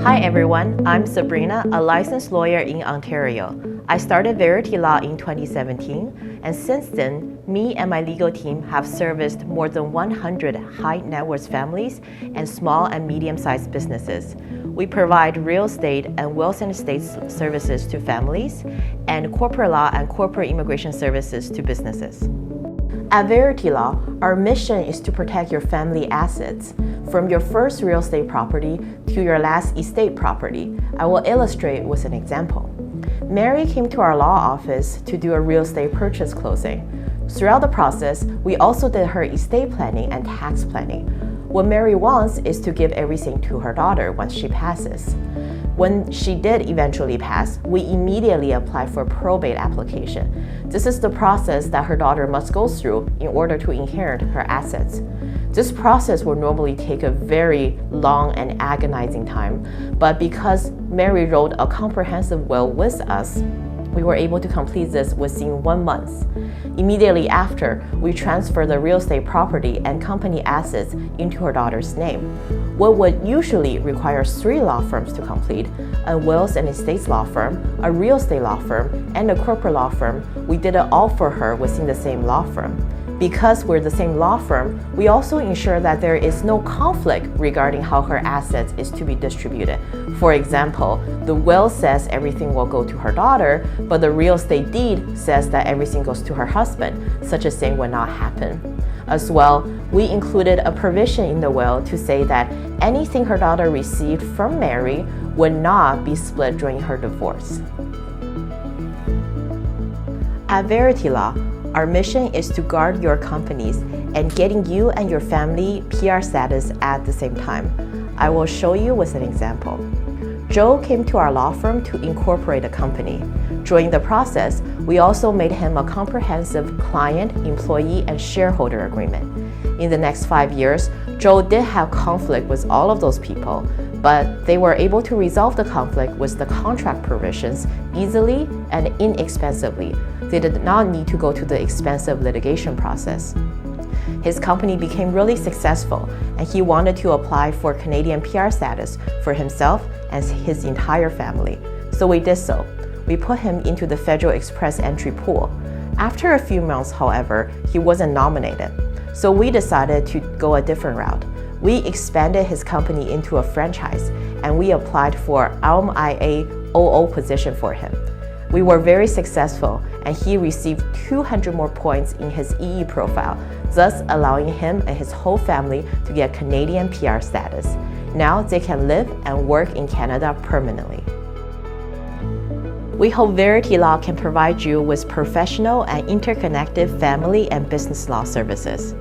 Hi everyone, I'm Sabrina, a licensed lawyer in Ontario. I started Varity Law in 2017, and since then, me and my legal team have serviced more than 100 high net worth families and small and medium-sized businesses. We provide real estate and wills and estates services to families, and corporate law and corporate immigration services to businesses. At Varity Law, our mission is to protect your family assets, from your first real estate property to your last estate property. I will illustrate with an example. Mary came to our law office to do a real estate purchase closing. Throughout the process, we also did her estate planning and tax planning. What Mary wants is to give everything to her daughter once she passes. When she did eventually pass, we immediately applied for a probate application. This is the process that her daughter must go through in order to inherit her assets. This process will normally take a very long and agonizing time, but because Mary wrote a comprehensive will with us, we were able to complete this within 1 month. Immediately after, we transferred the real estate property and company assets into her daughter's name. What would usually require 3 law firms to complete, a wills and estates law firm, a real estate law firm, and a corporate law firm, we did it all for her within the same law firm. Because we're the same law firm, we also ensure that there is no conflict regarding how her assets is to be distributed. For example, the will says everything will go to her daughter, but the real estate deed says that everything goes to her husband. Such a thing would not happen. As well, we included a provision in the will to say that anything her daughter received from Mary would not be split during her divorce. At Varity Law, our mission is to guard your companies and getting you and your family PR status at the same time. I will show you with an example. Joe came to our law firm to incorporate a company. During the process, we also made him a comprehensive client, employee, and shareholder agreement. In the next 5 years, Joe did have conflict with all of those people, but they were able to resolve the conflict with the contract provisions easily and inexpensively. They did not need to go to the expensive litigation process. His company became really successful, and he wanted to apply for Canadian PR status for himself and his entire family. So we did so. We put him into the Federal Express entry pool. After a few months, however, he wasn't nominated. So we decided to go a different route. We expanded his company into a franchise, and we applied for LMIA 00 position for him. We were very successful, and he received 200 more points in his EE profile, thus allowing him and his whole family to get Canadian PR status. Now they can live and work in Canada permanently. We hope Varity Law can provide you with professional and interconnected family and business law services.